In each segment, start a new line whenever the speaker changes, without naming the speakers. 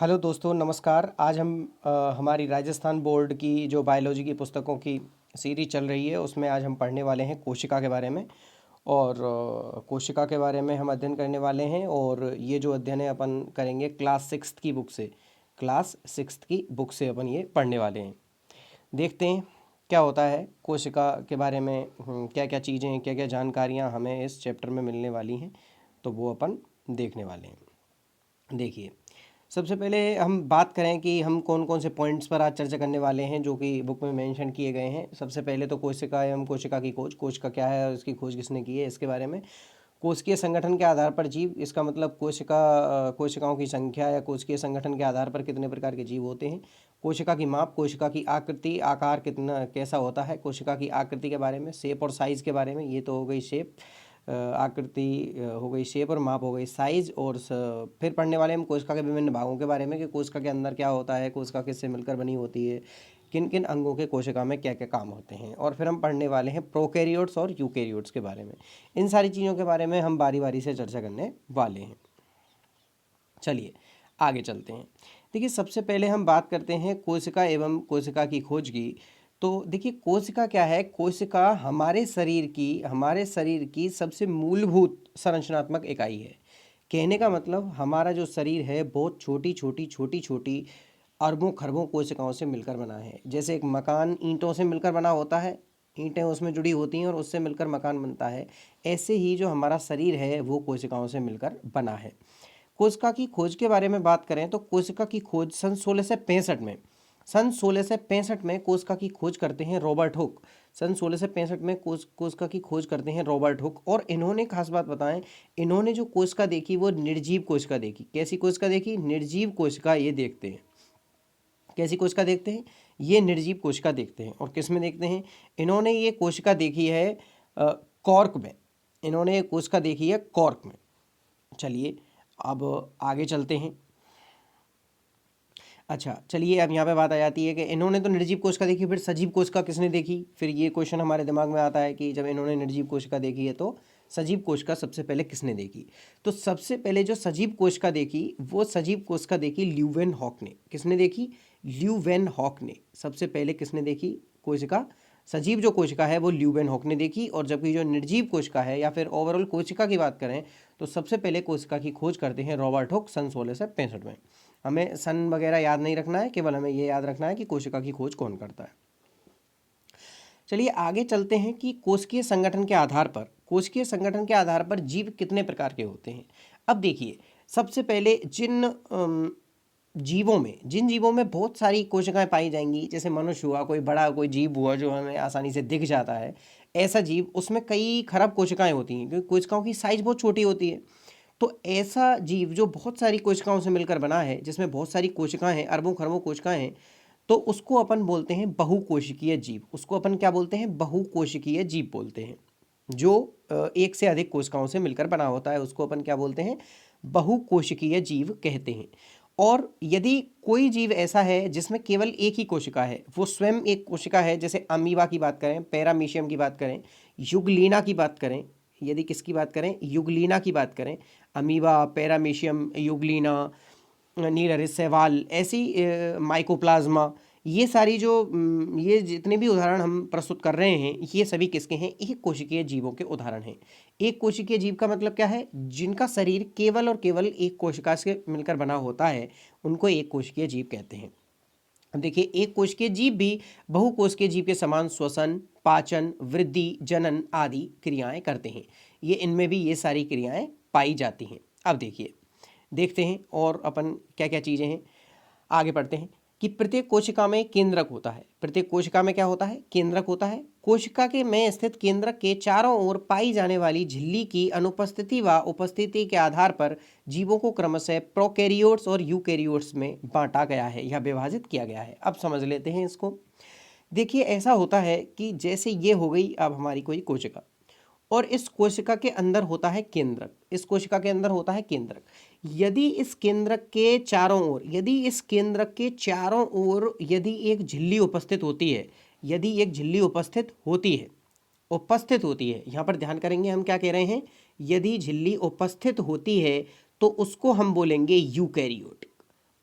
Hello दोस्तों, नमस्कार। आज हम हमारी राजस्थान बोर्ड की जो बायोलॉजी की पुस्तकों की सीरीज चल रही है उसमें आज हम पढ़ने वाले हैं कोशिका के बारे में। और कोशिका के बारे में हम अध्ययन करने वाले हैं और ये जो अध्ययन है अपन करेंगे क्लास सिक्स्थ की बुक से। क्लास सिक्स्थ की बुक से अपन ये पढ़ने वाले हैं। देखते हैं क्या होता है कोशिका के बारे में, क्या क्या चीज़ें, क्या क्या जानकारियाँ हमें इस चैप्टर में मिलने वाली हैं, तो वो अपन देखने वाले हैं। देखिए, सबसे पहले हम बात करें कि हम कौन कौन से पॉइंट्स पर आज चर्चा करने वाले हैं जो कि बुक में मेंशन किए गए हैं। सबसे पहले तो कोशिका एवं कोशिका की खोज, कोशिका क्या है और इसकी खोज किसने की है इसके बारे में। कोशिकीय संगठन के आधार पर जीव, इसका मतलब कोशिकाओं की संख्या या कोशिकीय संगठन के आधार पर कितने प्रकार के जीव होते हैं। कोशिका की माप, कोशिका की आकृति, आकार कितना कैसा होता है, कोशिका की आकृति के बारे में, शेप और साइज़ के बारे में। ये तो हो गई शेप, आकृति हो गई, शेप और माप हो गई साइज। और फिर पढ़ने वाले हम कोशिका के विभिन्न भागों के बारे में कि कोशिका के अंदर क्या होता है, कोशिका किससे मिलकर बनी होती है, किन किन अंगों के कोशिका में क्या क्या काम होते हैं। और फिर हम पढ़ने वाले हैं प्रोकैरियोट्स और यूकैरियोट्स के बारे में। इन सारी चीज़ों के बारे में हम बारी बारी से चर्चा करने वाले हैं। चलिए आगे चलते हैं। देखिए, सबसे पहले हम बात करते हैं कोशिका एवं कोशिका की खोज की। तो देखिए, कोशिका क्या है। कोशिका हमारे शरीर की सबसे मूलभूत संरचनात्मक इकाई है। कहने का मतलब हमारा जो शरीर है बहुत छोटी छोटी छोटी छोटी अरबों खरबों कोशिकाओं से मिलकर बना है। जैसे एक मकान ईंटों से मिलकर बना होता है, ईंटें उसमें जुड़ी होती हैं और उससे मिलकर मकान बनता है, ऐसे ही जो हमारा शरीर है वो कोशिकाओं से मिलकर बना है। कोशिका की खोज के बारे में बात करें तो कोशिका की खोज सन 1665 में कोशिका की खोज करते हैं रॉबर्ट हुक। सन 1665 में कोशिका की खोज करते हैं रॉबर्ट हुक। और इन्होंने खास बात बताएं, इन्होंने जो कोशिका देखी वो निर्जीव कोशिका देखी। कैसी कोशिका देखी? निर्जीव कोशिका ये देखते हैं। कैसी कोशिका देखते हैं? ये निर्जीव कोशिका देखते हैं। और किस में देखते हैं? इन्होंने ये कोशिका देखी है कॉर्क में। इन्होंने ये कोशिका देखी है कॉर्क में। चलिए अब आगे चलते हैं। अच्छा चलिए, अब यहाँ पे बात आ जाती है कि इन्होंने तो निर्जीव कोशिका देखी, फिर सजीव कोशिका किसने देखी। फिर ये क्वेश्चन हमारे दिमाग में आता है कि जब इन्होंने निर्जीव कोशिका देखी है तो सजीव कोशिका सबसे पहले किसने देखी। तो सबसे पहले जो सजीव कोशिका देखी वो सजीव कोशिका देखी ल्यूवेनहॉक ने। किसने देखी? ल्यूवेनहॉक ने। सबसे पहले किसने देखी कोशिका? सजीव जो कोशिका है वो ल्यूवेनहॉक ने देखी। और जबकि जो निर्जीव कोशिका है या फिर ओवरऑल कोशिका की बात करें तो सबसे पहले कोशिका की खोज करते हैं रॉबर्ट हुक सन 1665 में। हमें सन वगैरह याद नहीं रखना है, केवल हमें ये याद रखना है कि कोशिका की खोज कौन करता है। चलिए आगे चलते हैं कि कोशिकीय संगठन के आधार पर जीव कितने प्रकार के होते हैं। अब देखिए, सबसे पहले जिन जीवों में बहुत सारी कोशिकाएं पाई जाएंगी, जैसे मनुष्य हुआ, कोई बड़ा कोई जीव हुआ जो हमें आसानी से दिख जाता है, ऐसा जीव, उसमें कई खरब कोशिकाएं होती हैं क्योंकि कोशिकाओं की साइज बहुत छोटी होती है। तो ऐसा जीव जो बहुत सारी कोशिकाओं से मिलकर बना है, जिसमें बहुत सारी कोशिकाएं हैं, अरबों खरबों कोशिकाएं हैं, तो उसको अपन बोलते हैं बहुकोशिकीय जीव। उसको अपन क्या बोलते हैं? बहुकोशिकीय जीव बोलते हैं। जो एक से अधिक कोशिकाओं से मिलकर बना होता है उसको अपन क्या बोलते हैं? बहुकोशिकीय जीव कहते हैं। और यदि कोई जीव ऐसा है जिसमें केवल एक ही कोशिका है, वो स्वयं एक कोशिका है, जैसे अमीबा की बात करें, पैरामीशियम की बात करें, युगलीना की बात करें, यदि किसकी बात करें? युगलीना की बात करें, अमीबा, पैरामीशियम, युगलीना, नीलहरित शैवाल, ऐसी माइकोप्लाज्मा, ये सारी जो ये जितने भी उदाहरण हम प्रस्तुत कर रहे हैं ये सभी किसके हैं? एक कोशिकीय जीवों के उदाहरण हैं। एक कोशिकीय जीव का मतलब क्या है? जिनका शरीर केवल और केवल एक कोशिका से मिलकर बना होता है, उनको एक कोशिकीय जीव कहते हैं। अब देखिए, एक कोशिकीय जीव भी बहुकोशिकीय जीव के समान श्वसन, पाचन, वृद्धि, जनन आदि क्रियाएं करते हैं। ये इनमें भी ये सारी क्रियाएं पाई जाती हैं। अब देखिए, देखते हैं और अपन क्या क्या चीज़ें हैं। आगे बढ़ते हैं कि प्रत्येक कोशिका में केंद्रक होता है। प्रत्येक कोशिका में क्या होता है? केंद्रक होता है। कोशिका के में स्थित केंद्रक के चारों ओर पाई जाने वाली झिल्ली की अनुपस्थिति व उपस्थिति के आधार पर जीवों को क्रमशः प्रोकैरियोट्स और यूकैरियोट्स में बांटा गया है या विभाजित किया गया है। अब समझ लेते हैं इसको। देखिए, ऐसा होता है कि जैसे ये हो गई अब हमारी कोई कोशिका, और इस कोशिका के अंदर होता है केंद्रक। इस कोशिका के अंदर होता है केंद्रक। यदि इस केंद्रक के चारों ओर यदि एक झिल्ली उपस्थित होती है, यहाँ पर ध्यान करेंगे हम क्या कह रहे हैं? यदि झिल्ली उपस्थित होती है तो उसको हम बोलेंगे यूकैरियोटिक।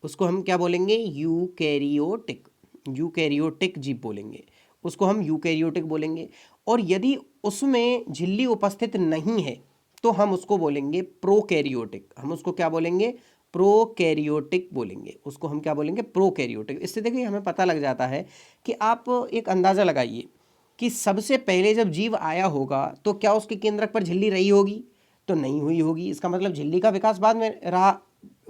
उसको हम क्या बोलेंगे? यूकैरियोटिक, यूकैरियोटिक जीव बोलेंगे, उसको हम यूकैरियोटिक बोलेंगे। और यदि उसमें झिल्ली उपस्थित नहीं है तो हम उसको बोलेंगे प्रोकैरियोटिक। हम उसको क्या बोलेंगे? प्रोकैरियोटिक बोलेंगे। उसको हम क्या बोलेंगे? प्रोकैरियोटिक। इससे देखिए हमें पता लग जाता है कि आप एक अंदाज़ा लगाइए कि सबसे पहले जब जीव आया होगा तो क्या उसके केंद्रक पर झिल्ली रही होगी? तो नहीं हुई होगी। इसका मतलब झिल्ली का विकास बाद में रहा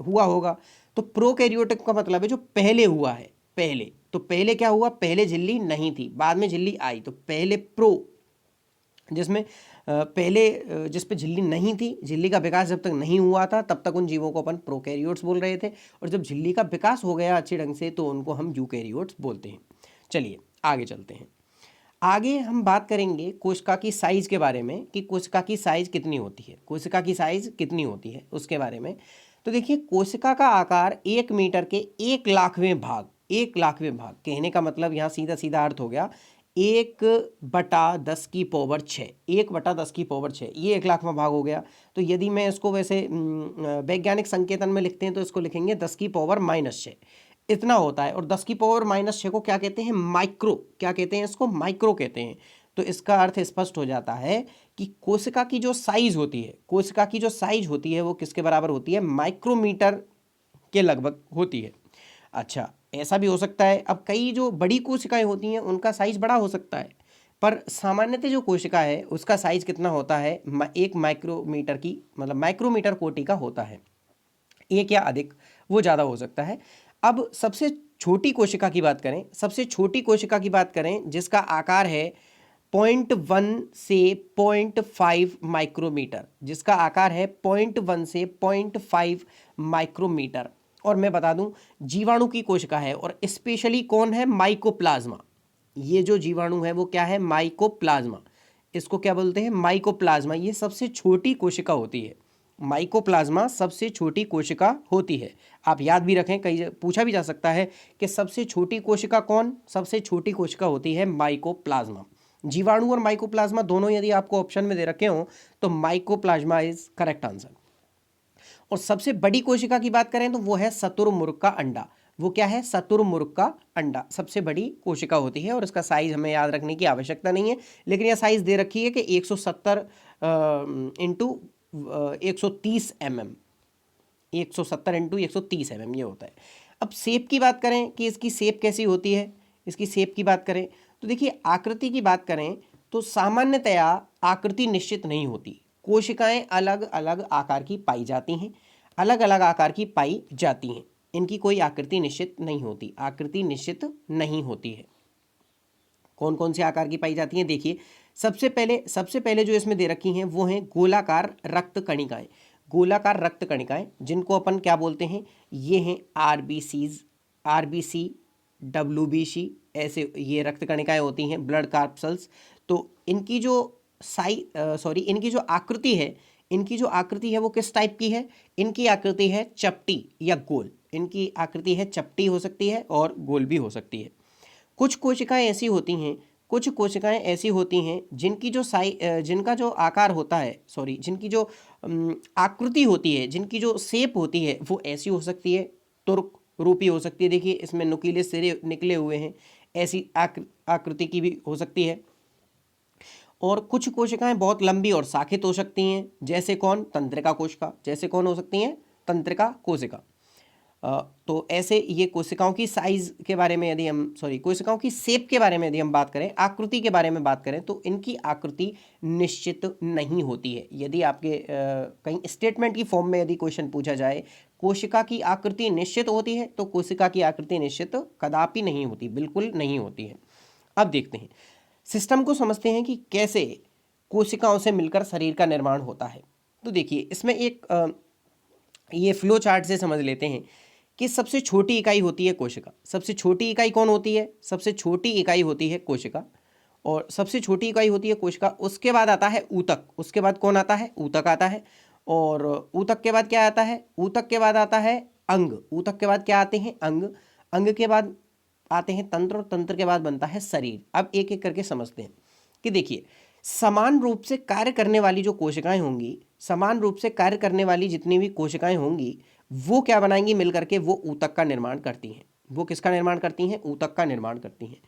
हुआ होगा। तो प्रोकैरियोटिक का मतलब है जो पहले हुआ है, पहले। तो पहले क्या हुआ? पहले झिल्ली नहीं थी, बाद में झिल्ली आई, तो पहले प्रो, जिसमें पहले जिस पे झिल्ली नहीं थी, झिल्ली का विकास जब तक नहीं हुआ था तब तक उन जीवों को अपन प्रोकैरियोट्स बोल रहे थे, और जब झिल्ली का विकास हो गया अच्छे ढंग से तो उनको हम यूकैरियोट्स बोलते हैं। चलिए आगे चलते हैं। आगे हम बात करेंगे कोशिका की साइज़ के बारे में कि कोशिका की साइज़ कितनी होती है, कोशिका की साइज़ कितनी होती है उसके बारे में। तो देखिए कोशिका का आकार 1 मीटर के 1 लाखवें भाग, 1 लाखवें भाग कहने का मतलब यहाँ सीधा सीधा अर्थ हो गया 1/10⁻6, 1/10⁻6, ये 1 लाखवां भाग हो गया। तो यदि मैं इसको वैसे वैज्ञानिक संकेतन में लिखते हैं तो इसको लिखेंगे 10⁻⁻6, इतना होता है। और 10⁻⁻6 को क्या कहते हैं? माइक्रो। क्या कहते हैं इसको? माइक्रो कहते हैं। तो इसका अर्थ स्पष्ट हो जाता है कि कोशिका की जो साइज होती है, कोशिका की जो साइज होती है वो किसके बराबर होती है? माइक्रोमीटर के लगभग होती है। अच्छा, ऐसा भी हो सकता है, अब कई जो बड़ी कोशिकाएं होती हैं उनका साइज बड़ा हो सकता है, पर सामान्यतः जो कोशिका है उसका साइज कितना होता है? 1 माइक्रोमीटर की, मतलब माइक्रोमीटर कोटि का होता है, एक या अधिक, वो ज़्यादा हो सकता है। अब सबसे छोटी कोशिका की बात करें, सबसे छोटी कोशिका की बात करें जिसका आकार है 0.1 से 0.5 माइक्रोमीटर, जिसका आकार है 0.1 से 0.5 माइक्रोमीटर। और मैं बता दूं जीवाणु की कोशिका है, और स्पेशली कौन है? माइकोप्लाज्मा। ये जो जीवाणु है वो क्या है? माइकोप्लाज्मा। इसको क्या बोलते हैं? माइकोप्लाज्मा। ये सबसे छोटी कोशिका होती है, माइकोप्लाज्मा सबसे छोटी कोशिका होती है। आप याद भी रखें, कई पूछा भी जा सकता है कि सबसे छोटी कोशिका कौन? सबसे छोटी कोशिका होती है माइकोप्लाज्मा। जीवाणु और माइकोप्लाज्मा दोनों यदि आपको ऑप्शन में दे रखे हों तो माइकोप्लाज्मा इज करेक्ट आंसर। और सबसे बड़ी कोशिका की बात करें तो वो है शुतुरमुर्ग का अंडा। वो क्या है? शुतुरमुर्ग का अंडा सबसे बड़ी कोशिका होती है, और इसका साइज हमें याद रखने की आवश्यकता नहीं है, लेकिन यह साइज दे रखी है कि 170 इंटू 130 mm, 170 इंटू 130 mm ये होता है। अब शेप की बात करें कि इसकी शेप कैसी होती है, इसकी शेप की बात करें तो देखिए आकृति की बात करें तो सामान्यतया आकृति निश्चित नहीं होती। कोशिकाएं अलग अलग आकार की पाई जाती हैं, अलग अलग आकार की पाई जाती हैं, इनकी कोई आकृति निश्चित नहीं होती, आकृति निश्चित नहीं होती है। कौन कौन से आकार की पाई जाती हैं? देखिए सबसे पहले जो इसमें दे रखी हैं वो हैं गोलाकार रक्त कणिकाएं। गोलाकार रक्त कणिकाएं जिनको अपन क्या बोलते हैं? ये हैं आरबीसीज, आरबीसी, डब्ल्यूबीसी, ऐसे ये रक्त कणिकाएं होती हैं, ब्लड कार्पसल्स। तो इनकी जो इनकी जो आकृति है, इनकी जो आकृति है वो किस टाइप की है? इनकी आकृति है चपटी या गोल। इनकी आकृति है चपटी हो सकती है और गोल भी हो सकती है। कुछ कोशिकाएं ऐसी होती हैं, कुछ कोशिकाएं ऐसी होती हैं जिनकी जो जिनका जो आकार होता है, जिनकी जो आकृति होती है, जिनकी जो शेप होती है वो ऐसी हो सकती है, तुर्क रूपी हो सकती है। देखिए इसमें नुकीले सिरे निकले हुए हैं, ऐसी आकृति की भी हो सकती है। और कुछ कोशिकाएं बहुत लंबी और शाखित हो सकती हैं, जैसे कौन? तंत्रिका कोशिका। जैसे कौन हो सकती हैं? तंत्रिका कोशिका। तो ऐसे ये कोशिकाओं की साइज के बारे में यदि हम कोशिकाओं की शेप के बारे में यदि हम बात करें, आकृति के बारे में बात करें तो इनकी आकृति निश्चित नहीं होती है। यदि आपके कहीं स्टेटमेंट की फॉर्म में यदि क्वेश्चन पूछा जाए कोशिका की आकृति निश्चित होती है, तो कोशिका की आकृति निश्चित कदापि नहीं होती, बिल्कुल नहीं होती है। अब देखते हैं, सिस्टम को समझते हैं कि कैसे कोशिकाओं से मिलकर शरीर का निर्माण होता है। तो देखिए इसमें एक ये फ्लो चार्ट से समझ लेते हैं कि सबसे छोटी इकाई होती है कोशिका। सबसे छोटी इकाई कौन होती है? सबसे छोटी इकाई होती है कोशिका, और सबसे छोटी इकाई होती है कोशिका। उसके बाद आता है ऊतक। उसके बाद कौन आता है? ऊतक आता है। और ऊतक के बाद क्या आता है? ऊतक के बाद आता है अंग। ऊतक के बाद क्या आते हैं? अंग। अंग के बाद आते हैं तंत्र, और तंत्र के बाद बनता है शरीर। अब एक एक करके समझते हैं कि देखिए समान रूप से कार्य करने वाली जो कोशिकाएं होंगी, समान रूप से कार्य करने वाली जितनी भी कोशिकाएं होंगी वो क्या बनाएंगी मिल करके, वो ऊतक का निर्माण करती हैं। वो किसका निर्माण करती हैं? ऊतक का निर्माण करती हैं।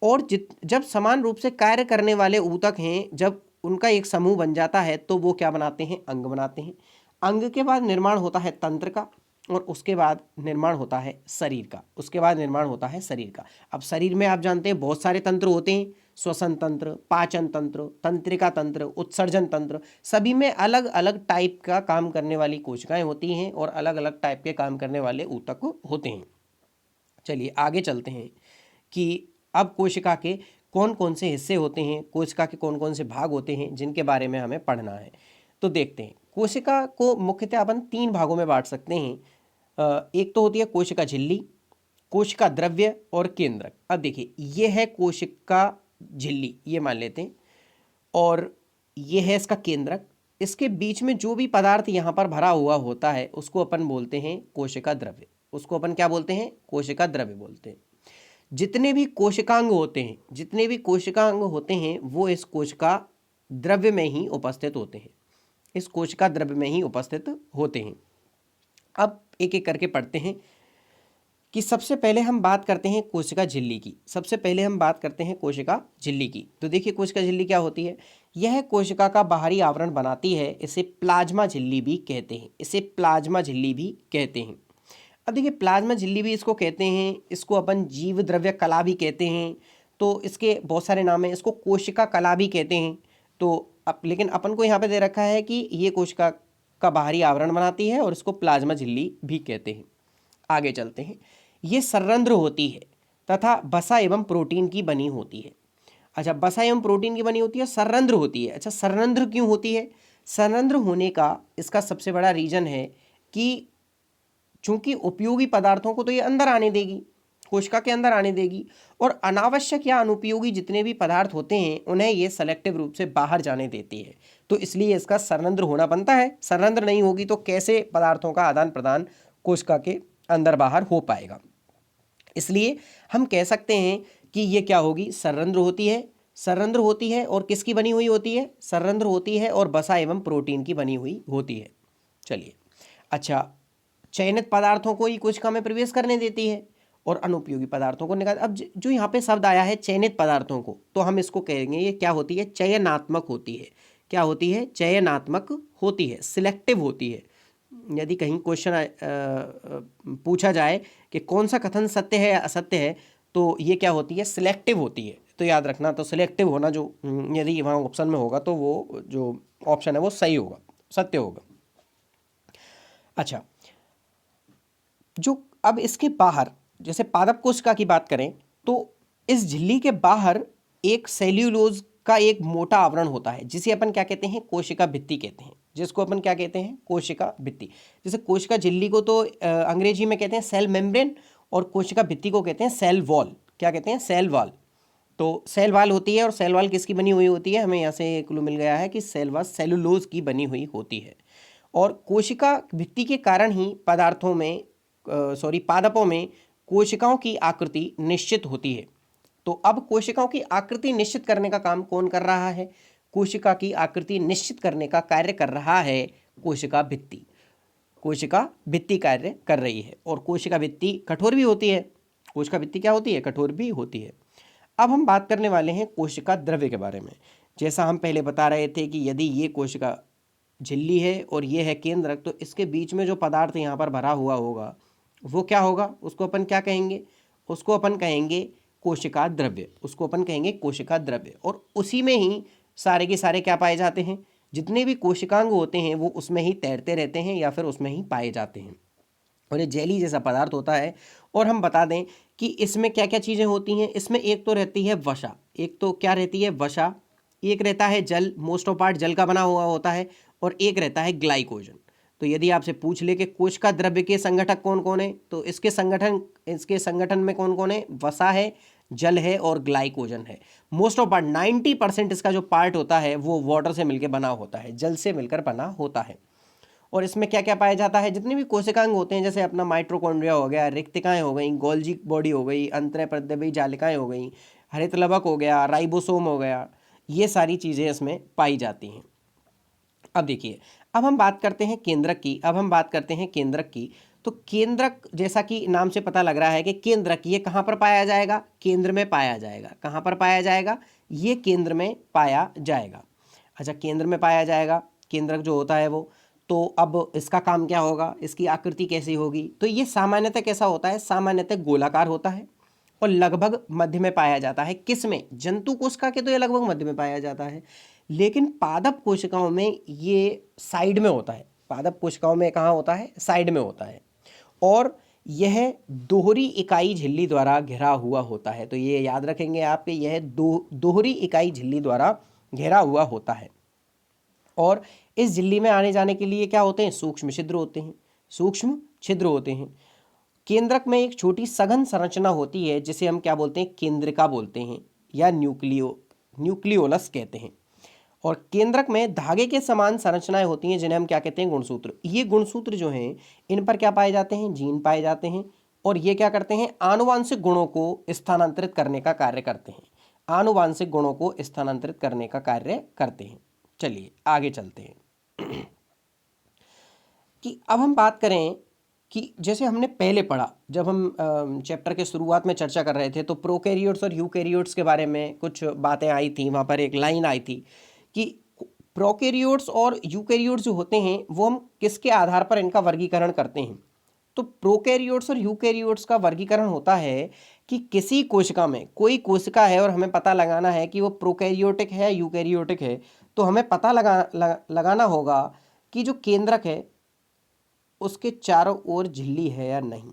और जब समान रूप से कार्य करने वाले ऊतक हैं, जब उनका एक समूह बन जाता है तो वो क्या बनाते हैं? अंग बनाते हैं। अंग के बाद निर्माण होता है तंत्र का, और उसके बाद निर्माण होता है शरीर का। उसके बाद निर्माण होता है शरीर का। अब शरीर में आप जानते हैं बहुत सारे तंत्र होते हैं, श्वसन तंत्र, पाचन तंत्र, तंत्रिका तंत्र, उत्सर्जन तंत्र, सभी में अलग अलग टाइप का काम करने वाली कोशिकाएं होती हैं और अलग अलग टाइप के काम करने वाले ऊतक होते हैं। चलिए आगे चलते हैं कि अब कोशिका के कौन कौन से हिस्से होते हैं, कोशिका के कौन कौन से भाग होते हैं जिनके बारे में हमें पढ़ना है। तो देखते हैं, कोशिका को मुख्यतः अपन 3 भागों में बांट सकते हैं। एक तो होती है कोशिका झिल्ली, कोशिका द्रव्य और केंद्रक। अब देखिए, ये है कोशिका झिल्ली, ये मान लेते हैं, और ये है इसका केंद्रक। इसके बीच में जो भी पदार्थ यहाँ पर भरा हुआ होता है उसको अपन बोलते हैं कोशिका द्रव्य। उसको अपन क्या बोलते हैं? कोशिका द्रव्य बोलते हैं। जितने भी कोशिकांग होते हैं, जितने भी कोशिकांग होते हैं वो इस कोशिका द्रव्य में ही उपस्थित होते हैं, इस कोशिका द्रव्य में ही उपस्थित होते हैं। अब एक एक करके पढ़ते हैं कि सबसे पहले हम बात करते हैं कोशिका झिल्ली की। सबसे पहले हम बात करते हैं कोशिका झिल्ली की। तो देखिए, कोशिका झिल्ली क्या होती है? यह कोशिका का बाहरी आवरण बनाती है। इसे प्लाज्मा झिल्ली भी कहते हैं, इसे प्लाज्मा झिल्ली भी कहते हैं। अब देखिए, प्लाज्मा झिल्ली भी इसको कहते हैं, इसको अपन जीव द्रव्य कला भी कहते हैं, तो इसके बहुत सारे नाम हैं। इसको कोशिका कला भी कहते हैं। तो अब लेकिन अपन को यहाँ पे दे रखा है कि ये कोशिका का बाहरी आवरण बनाती है और इसको प्लाज्मा झिल्ली भी कहते हैं। आगे चलते हैं। ये सररंध्र होती है तथा वसा एवं प्रोटीन की बनी होती है। अच्छा, वसा एवं प्रोटीन की बनी होती है, सररंध्र होती है। अच्छा, सररंध्र क्यों होती है? सररंध्र होने का इसका सबसे बड़ा रीजन है कि चूंकि उपयोगी पदार्थों को तो ये अंदर आने देगी, कोशिका के अंदर आने देगी, और अनावश्यक या अनुपयोगी जितने भी पदार्थ होते हैं उन्हें ये सेलेक्टिव रूप से बाहर जाने देती है। तो इसलिए इसका सररंध्र होना बनता है। सररंध्र नहीं होगी तो कैसे पदार्थों का आदान प्रदान कोशिका के अंदर बाहर हो पाएगा? इसलिए हम कह सकते हैं कि ये क्या होगी? सररंध्र होती है। सररंध्र होती है और किसकी बनी हुई होती है? सररंध्र होती है और वसा एवं प्रोटीन की बनी हुई होती है। चलिए, अच्छा, चयनित पदार्थों को ही कोशिका में प्रवेश करने देती है और अनुपयोगी पदार्थों को निकाल। अब जो यहाँ पे शब्द आया है चयनित पदार्थों को, तो हम इसको कहेंगे ये क्या होती है? चयनात्मक होती है। क्या होती है? चयनात्मक होती है, सिलेक्टिव होती है। यदि कहीं क्वेश्चन पूछा जाए कि कौन सा कथन सत्य है या असत्य है, तो ये क्या होती है? सिलेक्टिव होती है। तो याद रखना, तो सिलेक्टिव होना जो यदि वहाँ ऑप्शन में होगा तो वो जो ऑप्शन है वो सही होगा, सत्य होगा। अच्छा, जो अब इसके बाहर जैसे पादप कोशिका की बात करें तो इस झिल्ली के बाहर एक सेल्यूलोज का एक मोटा आवरण होता है जिसे अपन क्या कहते हैं? कोशिका भित्ति कहते हैं। जिसको अपन क्या कहते हैं? कोशिका भित्ति। जैसे कोशिका झिल्ली को तो अंग्रेजी में कहते हैं सेल मेम्ब्रेन, और कोशिका भित्ति को कहते हैं सेल वॉल। क्या कहते हैं? Cell wall. तो सेल वॉल होती है, और सेल वॉल किसकी बनी हुई होती है? हमें यहाँ से क्लू मिल गया है कि सेल वॉल सेलुलोज की बनी हुई होती है। और कोशिका भित्ति के कारण ही पदार्थों में पादपों में कोशिकाओं की आकृति निश्चित होती है। तो अब कोशिकाओं की आकृति निश्चित करने का काम कौन कर रहा है? कोशिका की आकृति निश्चित करने का कार्य कर रहा है कोशिका भित्ति। कोशिका भित्ति कार्य कर रही है, और कोशिका भित्ति कठोर भी होती है। कोशिका भित्ति क्या होती है? कठोर भी होती है। अब हम बात करने वाले हैं कोशिका द्रव्य के बारे में। जैसा हम पहले बता रहे थे कि यदि ये कोशिका झिल्ली है और ये है केंद्रक, तो इसके बीच में जो पदार्थ यहाँ पर भरा हुआ होगा वो क्या होगा? उसको अपन क्या कहेंगे? उसको अपन कहेंगे कोशिका द्रव्य। उसको अपन कहेंगे कोशिका द्रव्य। और उसी में ही सारे के सारे क्या पाए जाते हैं? जितने भी कोशिकांग होते हैं वो उसमें ही तैरते रहते हैं या फिर उसमें ही पाए जाते हैं, और ये जेली जैसा पदार्थ होता है। और हम बता दें कि इसमें क्या क्या चीज़ें होती हैं। इसमें एक तो रहती है वसा, एक तो क्या रहती है? वसा। एक रहता है जल, मोस्ट ऑफ पार्ट जल का बना हुआ होता है, और एक रहता है ग्लाइकोजन। तो यदि आपसे पूछ ले कि कोशिका द्रव्य के संगठक कौन कौन है, तो इसके संगठन में कौन कौन है? वसा है, जल है और ग्लाइकोजन है। मोस्ट ऑफ पार्ट 90% इसका जो पार्ट होता है वो वाटर से मिलकर बना होता है, जल से मिलकर बना होता है। और इसमें क्या क्या पाया जाता है? जितने भी कोशिकांग होते हैं, जैसे अपना माइटोकॉन्ड्रिया हो गया, रिक्तिकाएं हो गई, गोल्जी बॉडी हो गई, अंतःप्रद्रव्यी जालिकाएं हो गई, हरित लवक हो गया, राइबोसोम हो गया, ये सारी चीज़ें इसमें पाई जाती हैं। अब देखिए, अब हम बात करते हैं केंद्रक की। तो केंद्रक, जैसा कि नाम से पता लग रहा है कि केंद्रक, ये कहाँ पर पाया जाएगा? केंद्र में पाया जाएगा। कहाँ पर पाया जाएगा? ये केंद्र में पाया जाएगा। अच्छा, केंद्र में पाया जाएगा केंद्रक जो होता है वो। तो अब इसका काम क्या होगा, इसकी आकृति कैसी होगी? तो ये सामान्यतः कैसा होता है? सामान्यतः गोलाकार होता है और लगभग मध्य में पाया जाता है। किस में? जंतु कोशिका के तो ये लगभग मध्य में पाया जाता है, लेकिन पादप कोशिकाओं में ये साइड में होता है। पादप कोशिकाओं में कहाँ होता है? साइड में होता है। और यह दोहरी इकाई झिल्ली द्वारा घिरा हुआ होता है। तो ये याद रखेंगे आपके, यह दोहरी इकाई झिल्ली द्वारा घिरा हुआ होता है। और इस झिल्ली में आने जाने के लिए क्या होते हैं? सूक्ष्म छिद्र होते हैं। सूक्ष्म छिद्र होते हैं। केंद्रक में एक छोटी सघन संरचना होती है जिसे हम क्या बोलते हैं? केंद्रिका बोलते हैं या न्यूक्लियोलस कहते हैं। और केंद्रक में धागे के समान संरचनाएं होती हैं जिन्हें हम क्या कहते हैं? गुणसूत्र। ये गुणसूत्र जो हैं, इन पर क्या पाए जाते हैं? जीन पाए जाते हैं। और ये क्या करते हैं? आनुवांशिक गुणों को स्थानांतरित करने का कार्य करते हैं। आनुवांशिक गुणों को स्थानांतरित करने का कार्य करते हैं। चलिए आगे चलते हैं कि अब हम बात करें कि जैसे हमने पहले पढ़ा, जब हम चैप्टर के शुरुआत में चर्चा कर रहे थे, तो प्रोकैरियोट्स और यूकैरियोट्स के बारे में कुछ बातें आई थी। वहाँ पर एक लाइन आई थी कि प्रोकैरियोट्स और यूकैरियोट्स जो होते हैं वो हम किसके आधार पर इनका वर्गीकरण करते हैं? तो प्रोकैरियोट्स और यूकैरियोट्स का वर्गीकरण होता है कि किसी कोशिका में, कोई कोशिका है और हमें पता लगाना है कि वो प्रोकैरियोटिक है, यूकैरियोटिक है। तो हमें पता लगाना होगा कि जो केंद्रक है उसके चारों ओर झिल्ली है या नहीं।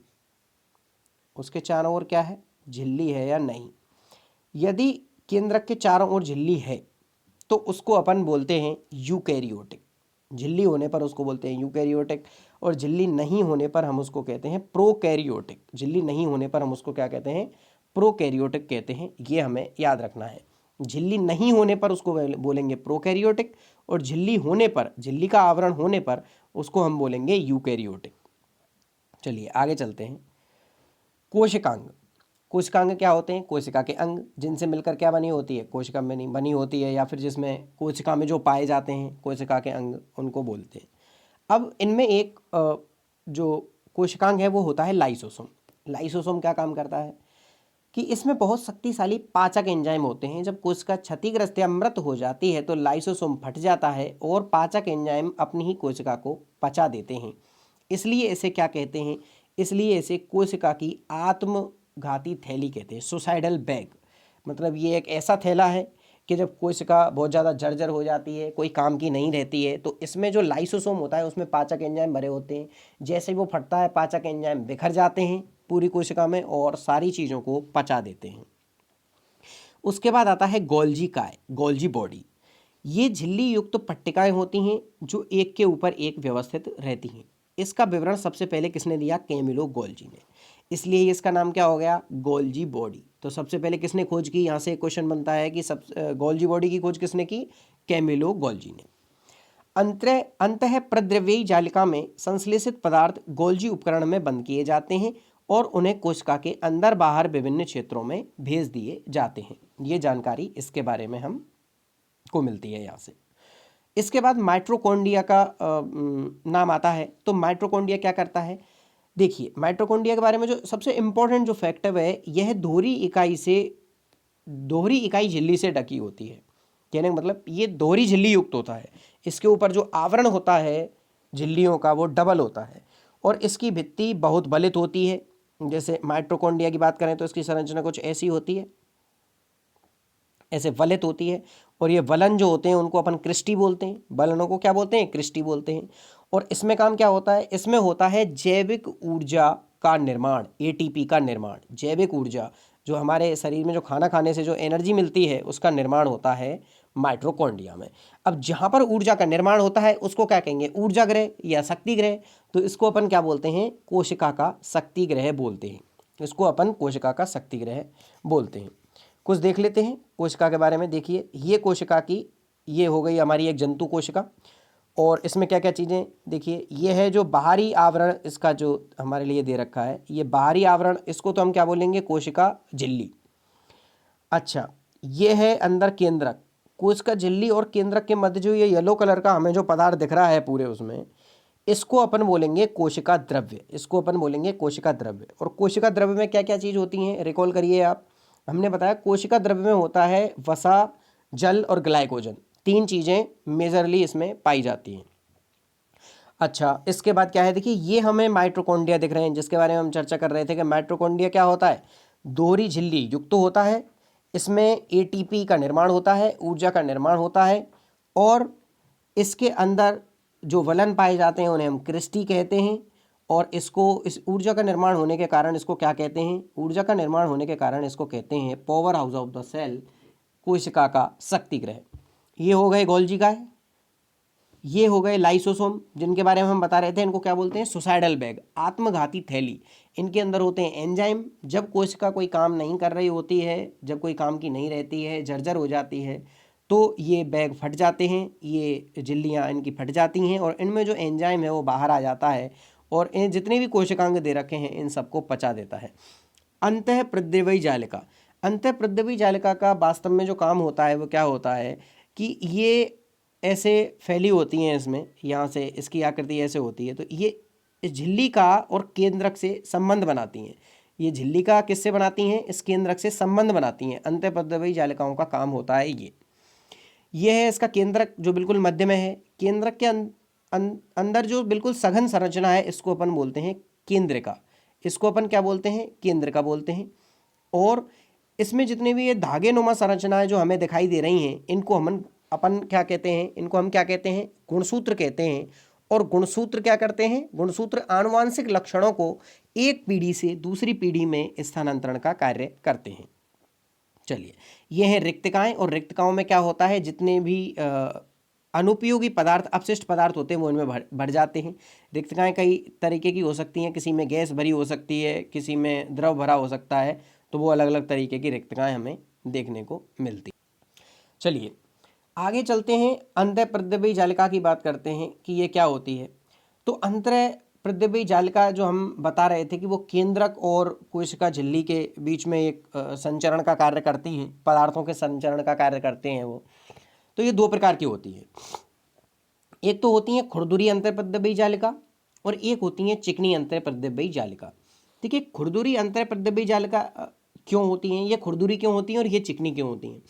उसके चारों ओर क्या है? झिल्ली है या नहीं। यदि केंद्रक के चारों ओर झिल्ली है तो उसको अपन बोलते हैं यूकैरियोटिक। झिल्ली होने पर उसको बोलते हैं यूकैरियोटिक, और झिल्ली नहीं होने पर हम उसको कहते हैं प्रोकैरियोटिक। झिल्ली नहीं होने पर हम उसको क्या कहते हैं? प्रोकैरियोटिक कहते हैं। ये हमें याद रखना है। झिल्ली नहीं होने पर उसको बोलेंगे प्रोकैरियोटिक, और झिल्ली होने पर, झिल्ली का आवरण होने पर उसको हम बोलेंगे यूकैरियोटिक। चलिए आगे चलते हैं। कोशिकांग। कोशिकांग क्या होते हैं? कोशिका के अंग, जिनसे मिलकर क्या बनी होती है? कोशिका बनी होती है, या फिर जिसमें कोशिका में जो पाए जाते हैं कोशिका के अंग, उनको बोलते हैं। अब इनमें एक जो कोशिकांग है वो होता है लाइसोसोम। लाइसोसोम क्या काम करता है कि इसमें बहुत शक्तिशाली पाचक एंजाइम होते हैं। जब कोशिका क्षतिग्रस्त या मृत हो जाती है तो लाइसोसोम फट जाता है और पाचक एंजाइम अपनी ही कोशिका को पचा देते हैं। इसलिए इसे क्या कहते हैं? इसलिए इसे कोशिका की आत्मघाती थैली कहते हैं, सुसाइडल बैग। मतलब ये एक ऐसा थैला है कि जब कोशिका बहुत ज़्यादा जर्जर हो जाती है, कोई काम की नहीं रहती है, तो इसमें जो लाइसोसोम होता है उसमें पाचक एंजाइम भरे होते हैं। जैसे ही वो फटता है पाचक एंजाइम बिखर जाते हैं पूरी कोशिका में और सारी चीज़ों को पचा देते हैं। उसके बाद आता है गोल्जी काय, गोल्जी बॉडी। ये झिल्ली युक्त पट्टिकाएं होती हैं जो एक के ऊपर एक व्यवस्थित रहती हैं। इसका विवरण सबसे पहले किसने दिया? कैमिलो गोल्जी ने। इसलिए इसका नाम क्या हो गया? Golgi body. तो सबसे पहले किसने खोज की? यहाँ से क्वेश्चन बनता है कि गोल्जी बॉडी की खोज किसने की? कैमिलो गोल्जी ने। अंतः प्रद्रव्यी जालिका में संश्लेषित पदार्थ गोल्जी उपकरण में बंद किए जाते हैं और उन्हें कोशिका के अंदर बाहर विभिन्न क्षेत्रों में भेज दिए जाते हैं। ये जानकारी इसके बारे में हम को मिलती है यहाँ से। इसके बाद माइटोकॉन्ड्रिया का नाम आता है। तो माइटोकॉन्ड्रिया क्या करता है? देखिए, माइटोकॉन्ड्रिया के बारे में जो सबसे इम्पोर्टेंट जो फैक्ट है, यह दोहरी इकाई झिल्ली से ढकी होती है। कहने का मतलब ये दोहरी झिल्ली युक्त होता है। इसके ऊपर जो आवरण होता है झिल्लियों का वो डबल होता है और इसकी भित्ति बहुत बलित होती है। जैसे माइटोकॉन्ड्रिया की बात करें तो इसकी संरचना कुछ ऐसी होती है, ऐसे वलित होती है। और ये वलन जो होते हैं उनको अपन क्रिस्टी बोलते हैं। वलनों को क्या बोलते हैं? क्रिस्टी बोलते हैं। और इसमें काम क्या होता है? इसमें होता है जैविक ऊर्जा का निर्माण, एटीपी का निर्माण। जैविक ऊर्जा जो हमारे शरीर में जो खाना खाने से जो एनर्जी मिलती है उसका निर्माण होता है माइटोकॉन्ड्रिया में। अब जहाँ पर ऊर्जा का निर्माण होता है उसको क्या कहेंगे? ऊर्जा गृह या शक्ति गृह। तो इसको अपन क्या बोलते हैं? कोशिका का शक्ति गृह बोलते हैं। इसको अपन कोशिका का शक्ति गृह बोलते हैं। कुछ देख लेते हैं कोशिका के बारे में। देखिए, ये कोशिका की, ये हो गई हमारी एक जंतु कोशिका। और इसमें क्या क्या चीज़ें देखिए, ये है जो बाहरी आवरण इसका जो हमारे लिए दे रखा है, ये बाहरी आवरण, इसको तो हम क्या बोलेंगे? कोशिका झिल्ली। अच्छा, ये है अंदर केंद्रक। कोशिका झिल्ली और केंद्रक के मध्य जो ये येलो कलर का हमें जो पदार्थ दिख रहा है पूरे उसमें, इसको अपन बोलेंगे कोशिका द्रव्य। इसको अपन बोलेंगे कोशिका द्रव्य। और कोशिका द्रव्य में क्या क्या चीज़ होती हैं, रिकॉल करिए आप। हमने बताया कोशिका द्रव्य में होता है वसा, जल और ग्लाइकोजन, 3 चीज़ें मेजरली इसमें पाई जाती हैं। अच्छा, इसके बाद क्या है, देखिए ये हमें माइटोकॉन्ड्रिया दिख रहे हैं, जिसके बारे में हम चर्चा कर रहे थे कि माइटोकॉन्ड्रिया क्या होता है, दोहरी झिल्ली युक्त तो होता है। इसमें एटीपी का निर्माण होता है, ऊर्जा का निर्माण होता है, और इसके अंदर जो वलन पाए जाते हैं उन्हें हम क्रिस्टी कहते हैं। और इसको, इस ऊर्जा का निर्माण होने के कारण इसको क्या कहते हैं, ऊर्जा का निर्माण होने के कारण इसको कहते हैं power house of the cell, कोशिका का शक्ति गृह। ये हो गए गोल्जी का है। ये हो गए लाइसोसोम, जिनके बारे में हम बता रहे थे, इनको क्या बोलते हैं, सुसाइडल बैग, आत्मघाती थैली। इनके अंदर होते हैं एंजाइम। जब कोशिका कोई काम नहीं कर रही होती है, जब कोई काम की नहीं रहती है, जर्जर हो जाती है, तो ये बैग फट जाते हैं, ये झिल्लियाँ इनकी फट जाती हैं, और इनमें जो एंजाइम है वो बाहर आ जाता है, और इन जितने भी कोशिकांग दे रखे हैं इन सबको पचा देता है। अंतःप्रद्रवी जालिका, अंतःप्रद्रवी जालिका का वास्तव में जो काम होता है वो क्या होता है कि ये ऐसे फैली होती हैं इसमें, यहाँ से इसकी आकृति ऐसे होती है, तो ये इस झिल्ली का और केंद्रक से संबंध बनाती हैं। ये झिल्ली का किससे बनाती हैं, इस केंद्रक से संबंध बनाती हैं। अंतःप्रद्रवी जालिकाओं का काम होता है ये है इसका केंद्रक जो बिल्कुल मध्य में है। केंद्रक के अंदर जो बिल्कुल सघन संरचना है इसको अपन बोलते हैं केंद्रिका। इसको अपन क्या बोलते हैं, केंद्रिका बोलते हैं। और इसमें जितने भी ये धागे नुमा संरचनाएं जो हमें दिखाई दे रही हैं, इनको अपन क्या कहते हैं, इनको हम क्या कहते हैं, गुणसूत्र कहते हैं। और गुणसूत्र क्या करते हैं, गुणसूत्र आनुवांशिक लक्षणों को एक पीढ़ी से दूसरी पीढ़ी में स्थानांतरण का कार्य करते हैं। चलिए, ये हैं रिक्तिकाएं, और रिक्तिकाओं में क्या होता है, जितने भी अनुपयोगी पदार्थ, अपशिष्ट पदार्थ होते हैं वो इनमें भर जाते हैं। रिक्तिकाएं कई तरीके की हो सकती हैं, किसी में गैस भरी हो सकती है, किसी में द्रव भरा हो सकता है, तो वो अलग अलग तरीके की रिक्तिकाएं हमें देखने को मिलती। चलिए आगे चलते हैं, अंतःप्रद्रवी जालिका की बात करते हैं कि ये क्या होती है। तो अंतःप्रद्रवी जालिका जो हम बता रहे थे कि वो केंद्रक और कोशिका झिल्ली के बीच में एक संचरण का कार्य करती हैं, पदार्थों के संचरण का कार्य करते हैं वो। तो ये 2 प्रकार की होती है, एक तो होती है खुरदुरी अंतःप्रद्रवी जालिका, और एक होती है चिकनी अंतःप्रद्रवी जालिका। देखिए, खुरदुरी अंतःप्रद्रवी जालिका क्यों होती हैं, ये खुरदुरी क्यों होती हैं और ये चिकनी क्यों होती हैं।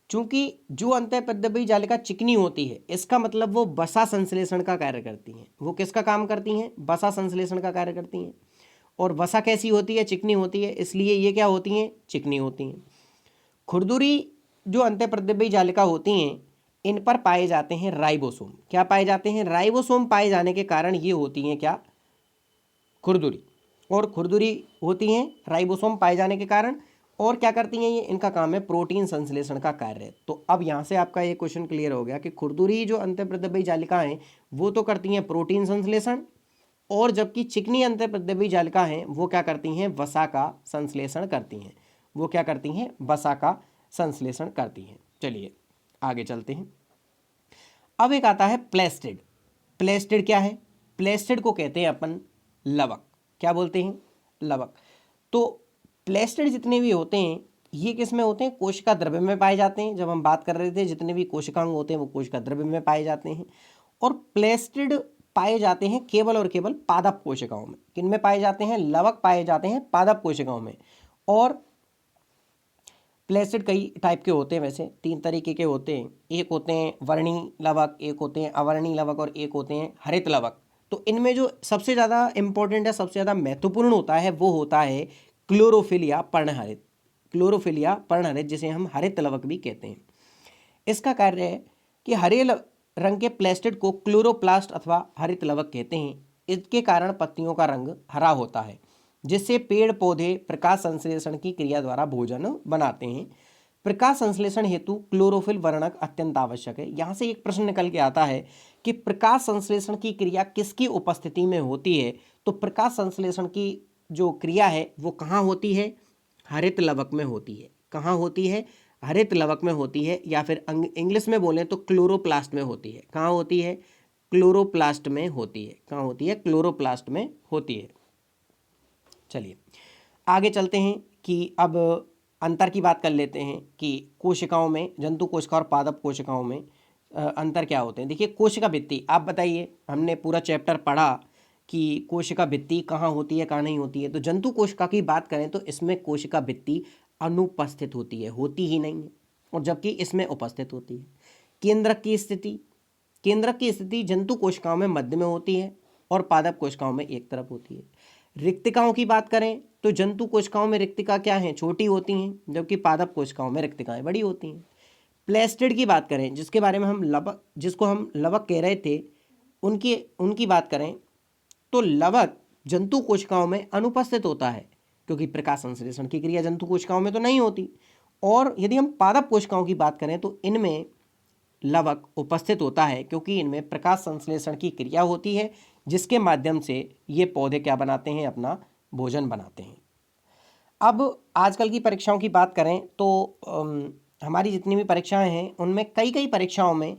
चूंकि जो अंतःप्रद्रवी जालिका चिकनी होती है, इसका मतलब वो वसा संश्लेषण का कार्य करती हैं। वो किसका काम करती हैं, वसा संश्लेषण का कार्य करती हैं। और वसा कैसी होती है, चिकनी होती है, इसलिए ये क्या होती हैं, चिकनी होती हैं। खुरदुरी जो अंतःप्रद्रवी जालिका होती हैं, इन पर पाए जाते हैं राइबोसोम। क्या पाए जाते हैं, राइबोसोम पाए जाने के कारण ये होती हैं क्या, खुरदुरी। और खुरदुरी होती हैं राइबोसोम पाए जाने के कारण, और क्या करती हैं ये, इनका काम है प्रोटीन संश्लेषण का कार्य। तो अब यहाँ से आपका ये क्वेश्चन क्लियर हो गया कि खुरदुरी जो अंतःप्रद्रवी जालिका हैं वो तो करती हैं प्रोटीन संश्लेषण, और जबकि चिकनी अंतःप्रद्रवी जालिका हैं वो क्या करती हैं, वसा का संश्लेषण करती हैं। वो क्या करती हैं, वसा का संश्लेषण करती हैं। चलिए आगे चलते हैं। अब एक आता है प्लेस्टिड। प्लेस्टिड क्या है, प्लेस्टिड को कहते हैं अपन लवक। क्या बोलते हैं, लवक। तो प्लेस्टिड जितने भी होते हैं ये किस में होते हैं, कोशिका द्रव्य में पाए जाते हैं। जब हम बात कर रहे थे जितने भी कोशिकांग होते हैं वो कोशिका द्रव्य में पाए जाते हैं। और प्लेस्टिड पाए जाते हैं केवल और केवल पादप कोशिकाओं में। किन में पाए जाते हैं, लवक पाए जाते हैं पादप कोशिकाओं में। और प्लेस्टिड कई टाइप के होते हैं, वैसे 3 तरीके के होते हैं। एक होते हैं वर्णी लवक, एक होते हैं अवर्णी लवक, और एक होते हैं हरित लवक। तो इनमें जो सबसे ज़्यादा इंपॉर्टेंट है, सबसे ज़्यादा महत्वपूर्ण होता है, वो होता है क्लोरोफिल या पर्णहरित। क्लोरोफिल या पर्णहरित, जिसे हम हरित लवक भी कहते हैं। इसका कार्य है कि हरे रंग के प्लेस्टिड को क्लोरोप्लास्ट अथवा हरित लवक कहते हैं। इसके कारण पत्तियों का रंग हरा होता है, जिससे पेड़ पौधे प्रकाश संश्लेषण की क्रिया द्वारा भोजन बनाते हैं। प्रकाश संश्लेषण हेतु क्लोरोफिल वर्णक अत्यंत आवश्यक है। यहाँ से एक प्रश्न निकल के आता है कि प्रकाश संश्लेषण की क्रिया किसकी उपस्थिति में होती है। तो प्रकाश संश्लेषण की जो क्रिया है वो कहाँ होती है, हरित लवक में होती है। कहाँ होती है, हरित लवक में होती है, या फिर इंग्लिश में बोलें तो क्लोरोप्लास्ट में होती है। कहाँ होती है, क्लोरोप्लास्ट में होती है। कहाँ होती है, क्लोरोप्लास्ट में होती है। चलिए आगे चलते हैं कि अब अंतर की बात कर लेते हैं कि कोशिकाओं में, जंतु कोशिका और पादप कोशिकाओं में अंतर क्या होते हैं। देखिए कोशिका भित्ति, आप बताइए, हमने पूरा चैप्टर पढ़ा कि कोशिका भित्ति कहाँ होती है कहाँ नहीं होती है। तो जंतु कोशिका की बात करें तो इसमें कोशिका भित्ति अनुपस्थित होती ही नहीं है, और जबकि इसमें उपस्थित होती है। केंद्रक की स्थिति जंतु कोशिकाओं में मध्य में होती है और पादप कोशिकाओं में एक तरफ होती है। रिक्तिकाओं की बात करें तो जंतु कोशिकाओं में रिक्तिका क्या है, छोटी होती हैं, जबकि पादप कोशिकाओं में रिक्तिकाएं बड़ी होती हैं। प्लेस्टिड की बात करें, जिसके बारे में जिसको हम लवक कह रहे थे, उनकी उनकी बात करें तो लवक जंतु कोशिकाओं में अनुपस्थित होता है, क्योंकि प्रकाश संश्लेषण की क्रिया जंतु कोशिकाओं में तो नहीं होती। और यदि हम पादप कोशिकाओं की बात करें तो इनमें लवक उपस्थित होता है, क्योंकि इनमें प्रकाश संश्लेषण की क्रिया होती है, जिसके माध्यम से ये पौधे क्या बनाते हैं, अपना भोजन बनाते हैं। अब आजकल की परीक्षाओं की बात करें तो हमारी जितनी भी परीक्षाएं हैं उनमें कई परीक्षाओं में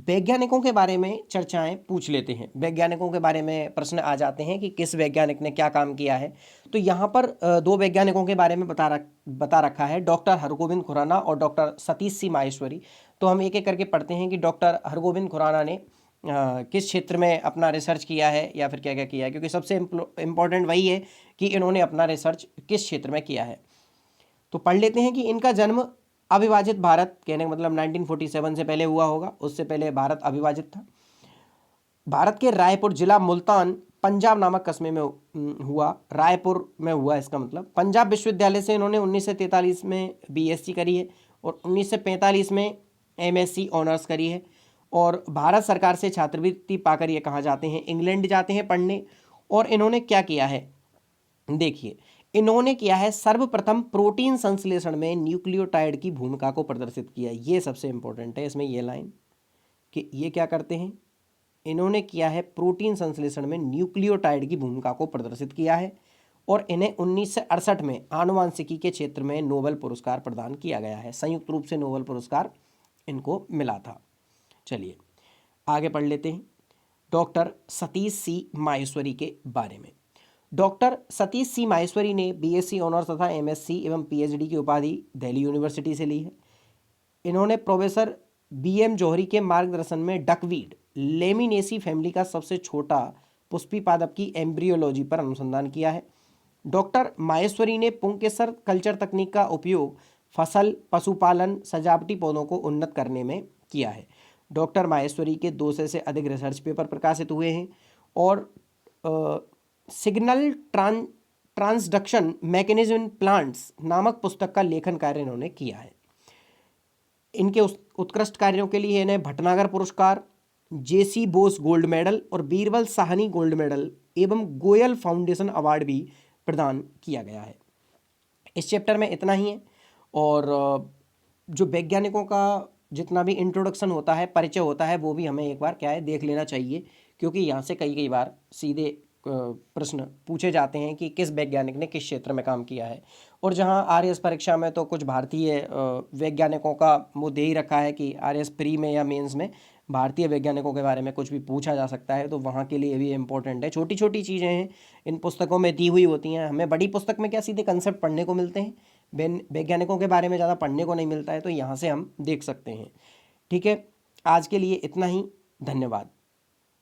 वैज्ञानिकों के बारे में चर्चाएं पूछ लेते हैं। वैज्ञानिकों के बारे में प्रश्न आ जाते हैं कि किस वैज्ञानिक ने क्या काम किया है। तो यहाँ पर दो वैज्ञानिकों के बारे में बता रखा है, डॉक्टर हरगोविंद खुराना और डॉक्टर सतीश सी माहेश्वरी। तो हम एक एक करके पढ़ते हैं कि डॉक्टर हरगोविंद खुराना ने किस क्षेत्र में अपना रिसर्च किया है या फिर क्या क्या किया है, क्योंकि सबसे इम्पोर्टेंट वही है कि इन्होंने अपना रिसर्च किस क्षेत्र में किया है। तो पढ़ लेते हैं कि इनका जन्म अविभाजित भारत, कहने का मतलब 1947 से पहले हुआ होगा, उससे पहले भारत अविभाजित था। भारत के रायपुर जिला मुल्तान पंजाब नामक कस्बे में हुआ, रायपुर में हुआ इसका मतलब। पंजाब विश्वविद्यालय से इन्होंने 1943 में बीएससी करी है और 1945 में एमएससी ऑनर्स करी है। और भारत सरकार से छात्रवृत्ति पाकर ये कहाँ जाते हैं, इंग्लैंड जाते हैं पढ़ने। और इन्होंने क्या किया है, देखिए इन्होंने किया है सर्वप्रथम प्रोटीन संश्लेषण में न्यूक्लियोटाइड की भूमिका को प्रदर्शित किया। ये सबसे इंपॉर्टेंट है इसमें ये लाइन, कि ये क्या करते हैं, इन्होंने किया है प्रोटीन संश्लेषण में न्यूक्लियोटाइड की भूमिका को प्रदर्शित किया है। और इन्हें 1968 में आनुवांशिकी के क्षेत्र में नोबेल पुरस्कार प्रदान किया गया है, संयुक्त रूप से नोबेल पुरस्कार इनको मिला था। चलिए आगे पढ़ लेते हैं डॉक्टर सतीश सी माहेश्वरी के बारे में। डॉक्टर सतीश सी माहेश्वरी ने बीएससी ऑनर्स तथा एमएससी एवं पीएचडी की उपाधि दिल्ली यूनिवर्सिटी से ली है। इन्होंने प्रोफेसर बीएम जौहरी के मार्गदर्शन में डकवीड लेमिनेसी फैमिली का सबसे छोटा पुष्पी पादप की एम्ब्रियोलॉजी पर अनुसंधान किया है। डॉक्टर माहेश्वरी ने पुंकेसर कल्चर तकनीक का उपयोग फसल, पशुपालन, सजावटी पौधों को उन्नत करने में किया है। डॉक्टर माहेश्वरी के 200 से अधिक रिसर्च पेपर प्रकाशित हुए हैं और signal transduction mechanism in plants नामक पुस्तक का लेखन कार्य इन्होंने किया है। इनके उत्कृष्ट कार्यों के लिए इन्हें भटनागर पुरस्कार, जेसी बोस गोल्ड मेडल और बीरबल साहनी गोल्ड मेडल एवं गोयल फाउंडेशन अवार्ड भी प्रदान किया गया है। इस चैप्टर में इतना ही है। और जो वैज्ञानिकों का जितना भी इंट्रोडक्शन होता है, परिचय होता है, वो भी हमें एक बार क्या है देख लेना चाहिए, क्योंकि यहाँ से कई बार सीधे प्रश्न पूछे जाते हैं कि किस वैज्ञानिक ने किस क्षेत्र में काम किया है। और जहाँ आरएएस परीक्षा में तो कुछ भारतीय वैज्ञानिकों का वो दे ही रखा है कि आरएएस प्री में या मेंस में भारतीय वैज्ञानिकों के बारे में कुछ भी पूछा जा सकता है, तो वहाँ के लिए भी इम्पोर्टेंट है। छोटी छोटी चीज़ें हैं, इन पुस्तकों में दी हुई होती हैं। हमें बड़ी पुस्तक में क्या सीधे कंसेप्ट पढ़ने को मिलते हैं, वैज्ञानिकों के बारे में ज़्यादा पढ़ने को नहीं मिलता है, तो यहाँ से हम देख सकते हैं। ठीक है, आज के लिए इतना ही, धन्यवाद।